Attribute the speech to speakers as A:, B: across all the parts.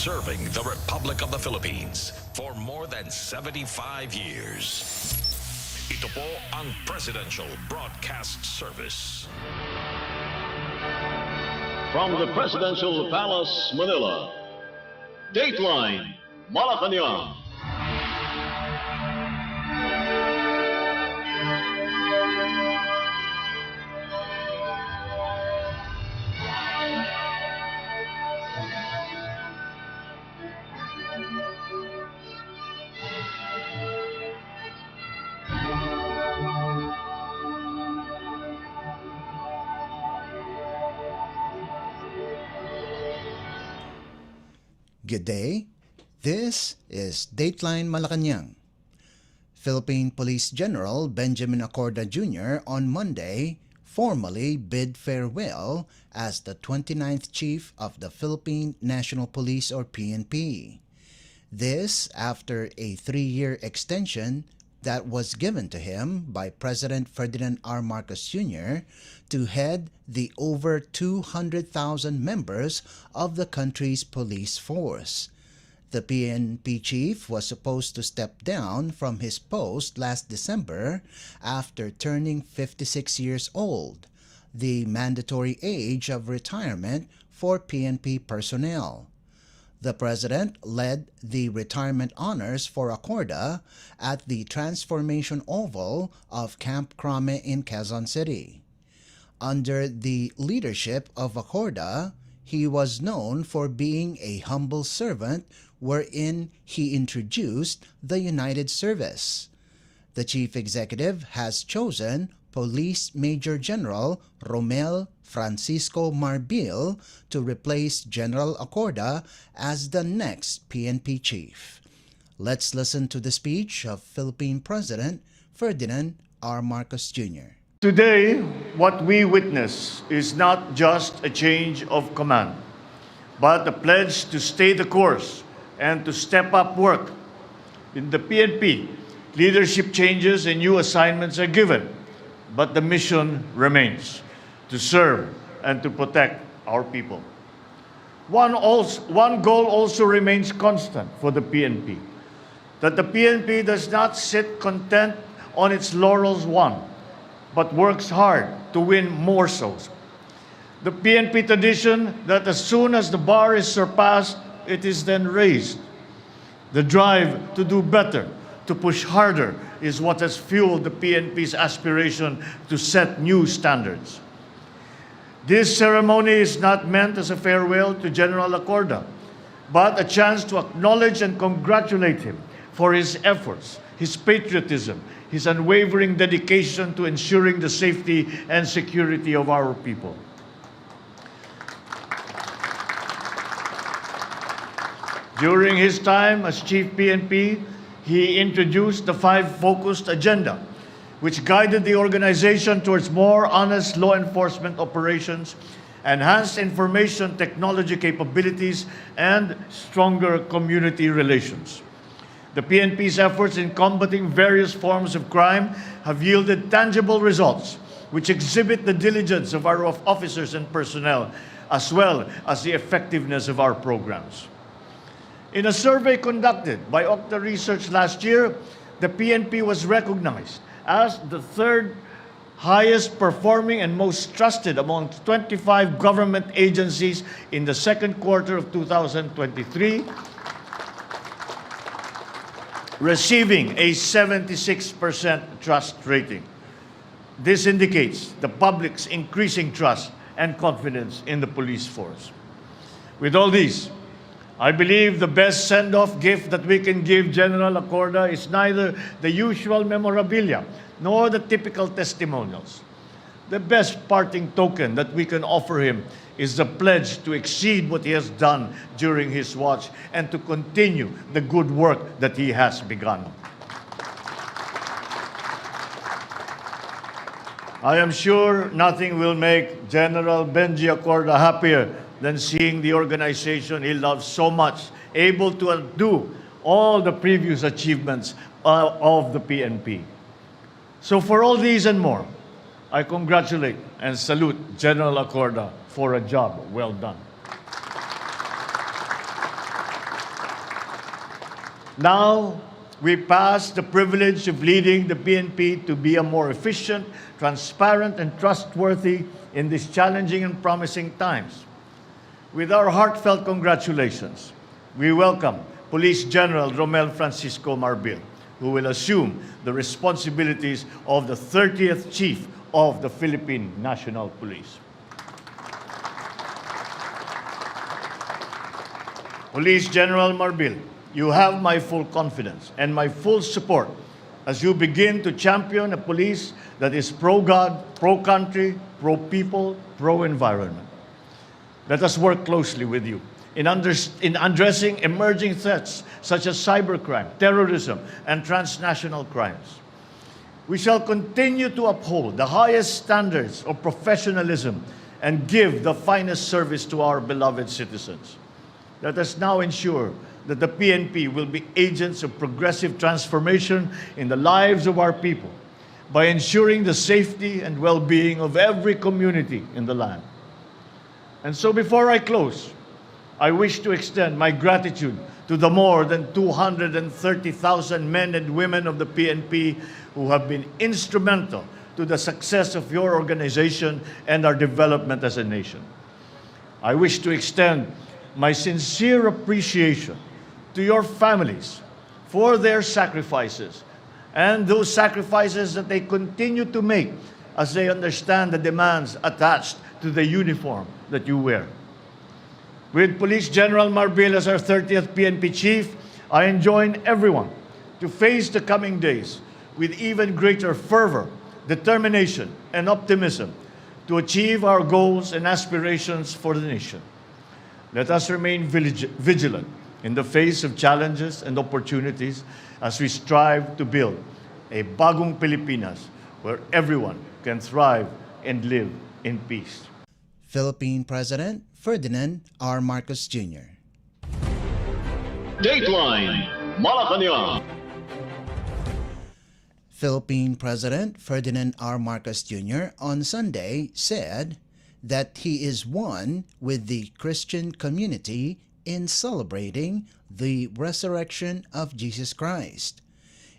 A: serving the Republic of the Philippines for more than 75 years. Ito po ang Presidential Broadcast Service.
B: From the Presidential Palace, Manila, Dateline Malacañang.
C: Good day. This is Dateline Malacañang. Philippine Police General Benjamin Acorda Jr. on Monday formally bid farewell as the 29th Chief of the Philippine National Police or PNP. This after a 3-year extension that was given to him by President Ferdinand R. Marcos Jr. to head the over 200,000 members of the country's police force. The PNP chief was supposed to step down from his post last December after turning 56 years old, the mandatory age of retirement for PNP personnel. The President led the retirement honors for Acorda at the Transformation Oval of Camp Crame in Quezon City. Under the leadership of Acorda, he was known for being a humble servant wherein he introduced the United Service. The Chief Executive has chosen Police Major General Romel Francisco Marbil to replace General Acorda as the next PNP chief. Let's listen to the speech of Philippine President Ferdinand R. Marcos Jr.
D: Today, what we witness is not just a change of command, but a pledge to stay the course and to step up work. In the PNP, leadership changes and new assignments are given, but the mission remains to serve and to protect our people. One goal also remains constant for the PNP, that the PNP does not sit content on its laurels won, but works hard to win more souls. The PNP tradition that as soon as the bar is surpassed, it is then raised. The drive to do better, to push harder, is what has fueled the PNP's aspiration to set new standards. This ceremony is not meant as a farewell to General Acorda, but a chance to acknowledge and congratulate him for his efforts, his patriotism, his unwavering dedication to ensuring the safety and security of our people. During his time as Chief PNP, he introduced the 5-focused agenda, which guided the organization towards more honest law enforcement operations, enhanced information technology capabilities, and stronger community relations. The PNP's efforts in combating various forms of crime have yielded tangible results, which exhibit the diligence of our officers and personnel, as well as the effectiveness of our programs. In a survey conducted by Okta Research last year, the PNP was recognized as the 3rd highest performing and most trusted among 25 government agencies in the 2nd quarter of 2023, receiving a 76% trust rating. This indicates the public's increasing trust and confidence in the police force. With all these, I believe the best send-off gift that we can give General Acorda is neither the usual memorabilia nor the typical testimonials. The best parting token that we can offer him is the pledge to exceed what he has done during his watch and to continue the good work that he has begun. I am sure nothing will make General Benji Acorda happier than seeing the organization he loves so much able to undo all the previous achievements of the PNP. So for all these and more, I congratulate and salute General Acorda for a job well done. Now, we pass the privilege of leading the PNP to be a more efficient, transparent, and trustworthy in these challenging and promising times. With our heartfelt congratulations, we welcome Police General Romel Francisco Marbil, who will assume the responsibilities of the 30th Chief of the Philippine National Police. Police General Marbil, you have my full confidence and my full support as you begin to champion a police that is pro-God, pro-country, pro-people, pro-environment. Let us work closely with you in addressing emerging threats such as cybercrime, terrorism, and transnational crimes. We shall continue to uphold the highest standards of professionalism and give the finest service to our beloved citizens. Let us now ensure that the PNP will be agents of progressive transformation in the lives of our people by ensuring the safety and well-being of every community in the land. And so before I close, I wish to extend my gratitude to the more than 230,000 men and women of the PNP who have been instrumental to the success of your organization and our development as a nation. I wish to extend my sincere appreciation to your families for their sacrifices and those sacrifices that they continue to make as they understand the demands attached to the uniform that you wear. With Police General Marbil as our 30th PNP Chief, I enjoin everyone to face the coming days with even greater fervor, determination, and optimism to achieve our goals and aspirations for the nation. Let us remain vigilant in the face of challenges and opportunities as we strive to build a bagong Pilipinas where everyone can thrive and live in peace.
C: Philippine President Ferdinand R. Marcos Jr.
B: Dateline Malacañang.
C: Philippine President Ferdinand R. Marcos Jr. on Sunday said that he is one with the Christian community in celebrating the resurrection of Jesus Christ.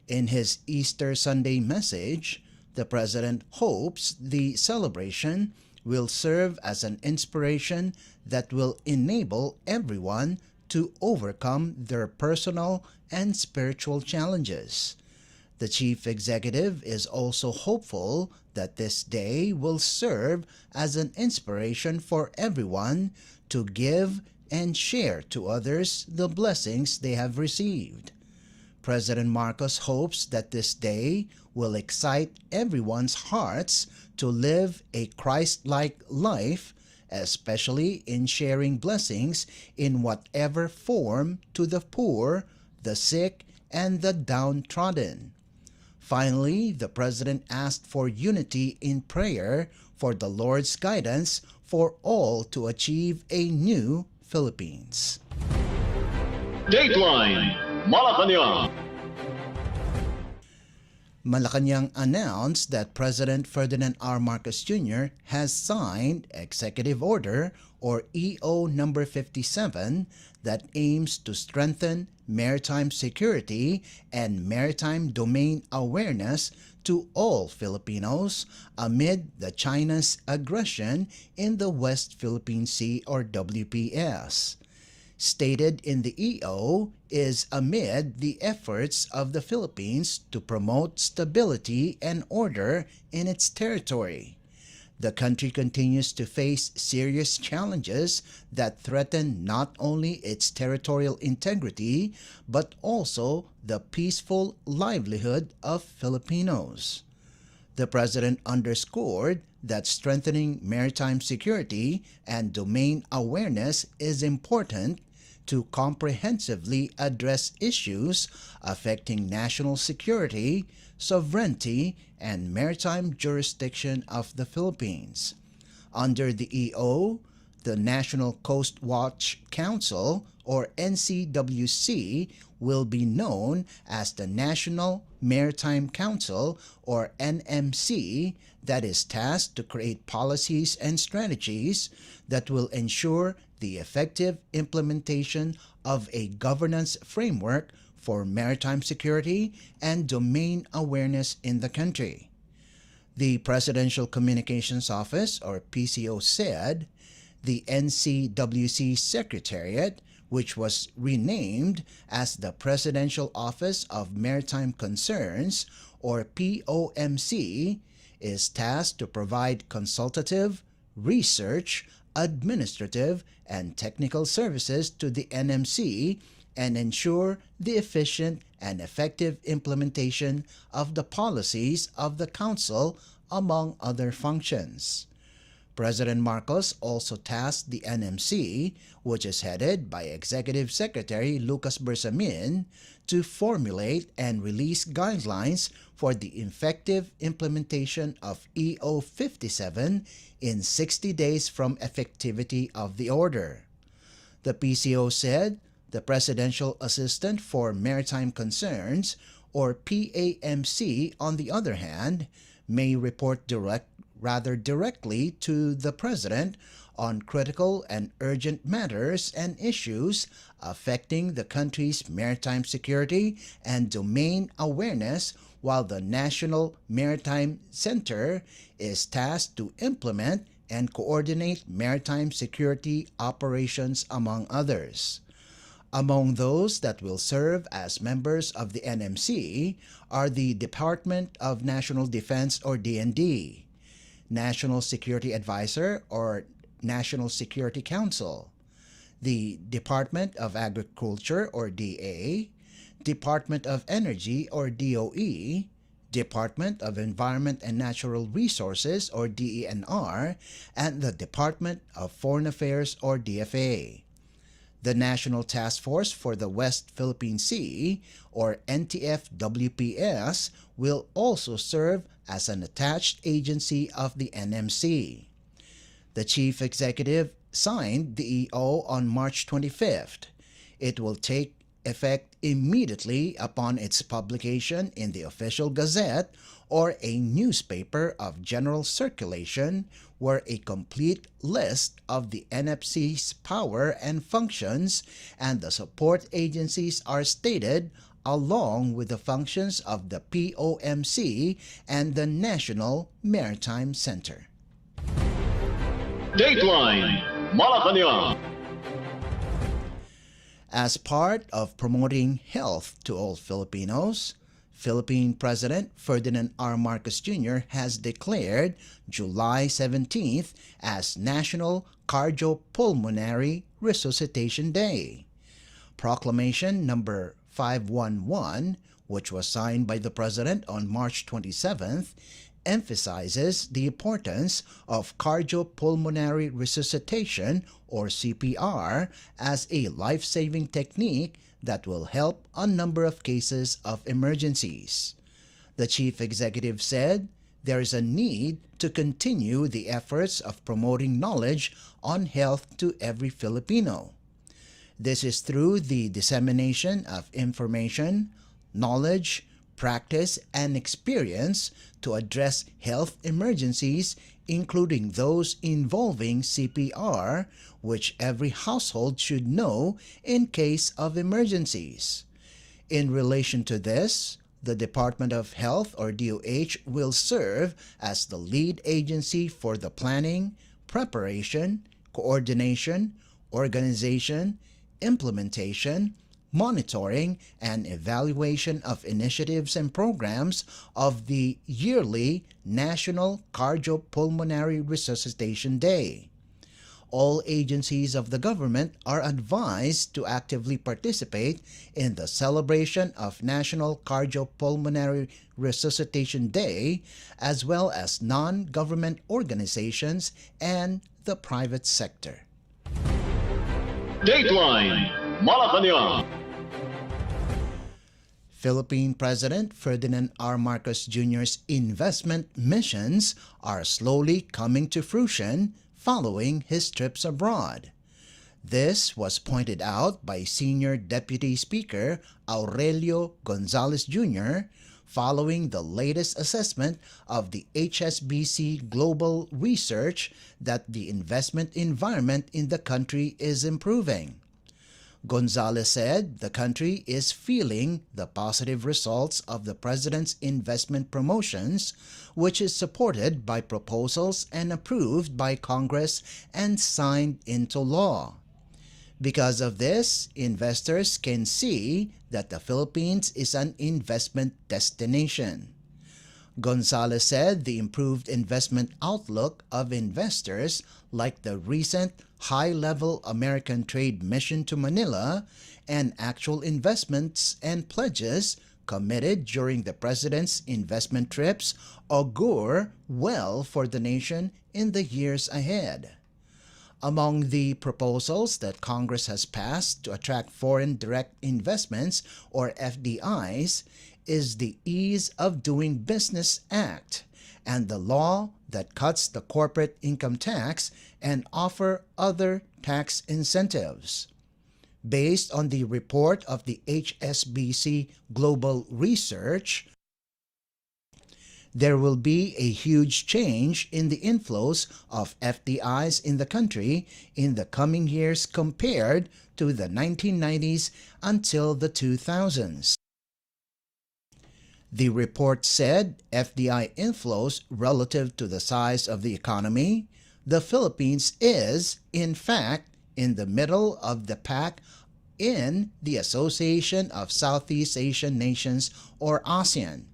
C: In his Easter Sunday message, the President hopes the celebration will serve as an inspiration that will enable everyone to overcome their personal and spiritual challenges. The Chief Executive is also hopeful that this day will serve as an inspiration for everyone to give and share to others the blessings they have received. President Marcos hopes that this day will excite everyone's hearts to live a Christ-like life, especially in sharing blessings in whatever form to the poor, the sick, and the downtrodden. Finally, the President asked for unity in prayer for the Lord's guidance for all to achieve a new Philippines.
B: Dateline Malacañang.
C: Malacañang announced that President Ferdinand R. Marcos Jr. has signed Executive Order or EO number 57 that aims to strengthen maritime security and maritime domain awareness to all Filipinos amid the China's aggression in the West Philippine Sea or WPS. Stated in the EO is amid the efforts of the Philippines to promote stability and order in its territory. The country continues to face serious challenges that threaten not only its territorial integrity but also the peaceful livelihood of Filipinos. The President underscored that strengthening maritime security and domain awareness is important to comprehensively address issues affecting national security, sovereignty, and maritime jurisdiction of the Philippines. Under the EO, the National Coast Watch Council, or NCWC, will be known as the National Maritime Council, or NMC, that is tasked to create policies and strategies that will ensure the effective implementation of a governance framework for maritime security and domain awareness in the country. The Presidential Communications Office, or PCO, said the NCWC Secretariat, which was renamed as the Presidential Office of Maritime Concerns, or POMC, is tasked to provide consultative, research, administrative, and technical services to the NMC and ensure the efficient and effective implementation of the policies of the Council, among other functions. President Marcos also tasked the NMC, which is headed by Executive Secretary Lucas Bersamin, to formulate and release guidelines for the effective implementation of EO 57 in 60 days from effectivity of the order. The PCO said the Presidential Assistant for Maritime Concerns, or PAMC, on the other hand, may report directly to the President on critical and urgent matters and issues affecting the country's maritime security and domain awareness, while the National Maritime Center is tasked to implement and coordinate maritime security operations, among others. Among those that will serve as members of the NMC are the Department of National Defense, or DND, National Security Advisor, or National Security Council, the Department of Agriculture, or DA, Department of Energy, or DOE, Department of Environment and Natural Resources, or DENR, and the Department of Foreign Affairs, or DFA. The National Task Force for the West Philippine Sea, or NTF-WPS, will also serve as an attached agency of the NMC. The Chief Executive signed the EO on March 25th. It will take effect immediately upon its publication in the Official Gazette, or a newspaper of general circulation, where a complete list of the NFC's power and functions and the support agencies are stated, along with the functions of the POMC and the National Maritime Center.
B: Dateline Malacañang.
C: As part of promoting health to all Filipinos, Philippine President Ferdinand R. Marcos Jr. has declared July 17th as National Cardiopulmonary Resuscitation Day. Proclamation number 511, which was signed by the President on March 27th, emphasizes the importance of cardiopulmonary resuscitation, or CPR, as a life-saving technique that will help a number of cases of emergencies. The Chief Executive said there is a need to continue the efforts of promoting knowledge on health to every Filipino. This is through the dissemination of information, knowledge, practice, and experience to address health emergencies, including those involving CPR, which every household should know in case of emergencies. In relation to this, the Department of Health, or DOH, will serve as the lead agency for the planning, preparation, coordination, organization, implementation, monitoring, and evaluation of initiatives and programs of the yearly National Cardiopulmonary Resuscitation Day. All agencies of the government are advised to actively participate in the celebration of National Cardiopulmonary Resuscitation Day, as well as non-government organizations and the private sector.
B: Dateline Malacañang.
C: Philippine President Ferdinand R. Marcos Jr.'s investment missions are slowly coming to fruition following his trips abroad. This was pointed out by Senior Deputy Speaker Aurelio Gonzalez Jr. following the latest assessment of the HSBC Global Research that the investment environment in the country is improving. Gonzalez said the country is feeling the positive results of the president's investment promotions, which is supported by proposals and approved by Congress and signed into law. Because of this, investors can see that the Philippines is an investment destination. Gonzalez said the improved investment outlook of investors, like the recent high-level American trade mission to Manila and actual investments and pledges committed during the president's investment trips, augur well for the nation in the years ahead. Among the proposals that Congress has passed to attract foreign direct investments, or FDIs, is the Ease of Doing Business Act and the law that cuts the corporate income tax and offer other tax incentives. Based on the report of the HSBC Global Research, there will be a huge change in the inflows of FDIs in the country in the coming years compared to the 1990s until the 2000s. The report said FDI inflows relative to the size of the economy, the Philippines is, in fact, in the middle of the pack in the Association of Southeast Asian Nations, or ASEAN.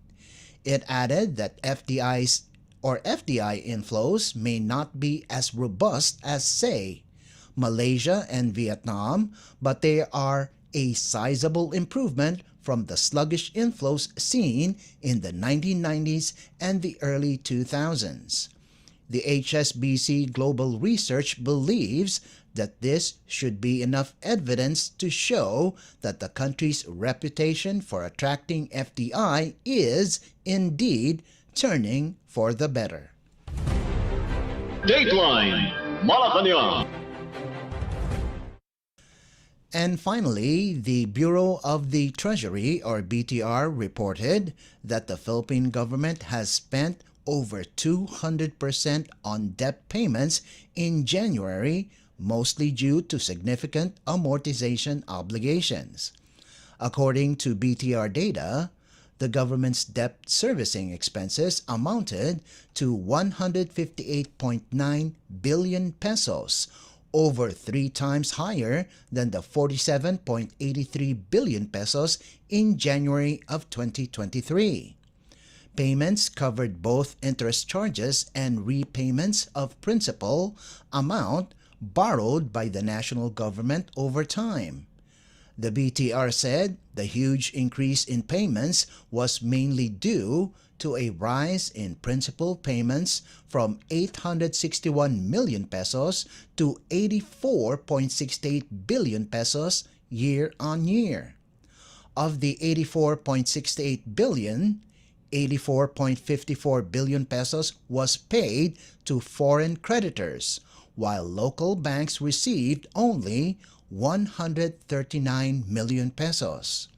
C: It added that FDI inflows may not be as robust as, say, Malaysia and Vietnam, but they are a sizable improvement from the sluggish inflows seen in the 1990s and the early 2000s. The HSBC Global Research believes that this should be enough evidence to show that the country's reputation for attracting FDI is indeed turning for the better.
B: Dateline Malacañang.
C: And finally, the Bureau of the Treasury, or BTR, reported that the Philippine government has spent over 200% on debt payments in January, mostly due to significant amortization obligations. According to BTR data, the government's debt servicing expenses amounted to 158.9 billion pesos, over 3 times higher than the 47.83 billion pesos in January of 2023. Payments covered both interest charges and repayments of principal amount borrowed by the national government over time. The BTR said the huge increase in payments was mainly due to a rise in principal payments from 861 million pesos to 84.68 billion pesos year on year. Of the 84.68 billion, 84.54 billion pesos was paid to foreign creditors, while local banks received only 139 million pesos.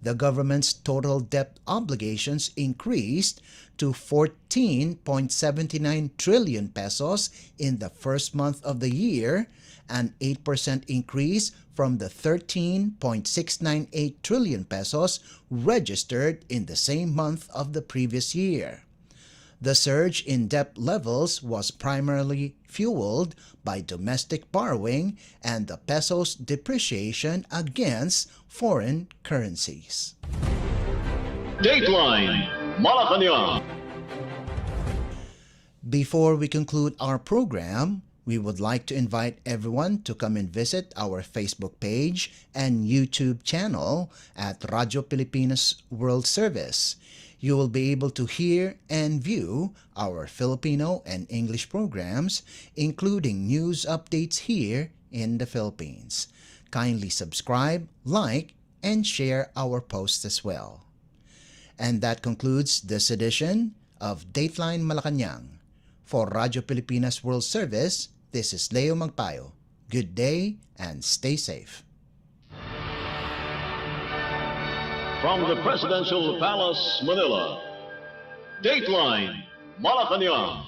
C: The government's total debt obligations increased to 14.79 trillion pesos in the first month of the year, an 8% increase from the 13.698 trillion pesos registered in the same month of the previous year. The surge in debt levels was primarily fueled by domestic borrowing and the peso's depreciation against foreign currencies.
B: Dateline Malacañang.
C: Before we conclude our program, we would like to invite everyone to come and visit our Facebook page and YouTube channel at Radyo Pilipinas World Service. You will be able to hear and view our Filipino and English programs, including news updates here in the Philippines. Kindly subscribe, like, and share our posts as well. And that concludes this edition of Dateline Malacañang. For Radyo Pilipinas World Service, this is Leo Magpayo. Good day and stay safe.
B: From the Presidential Palace, Manila, Dateline Malacañang.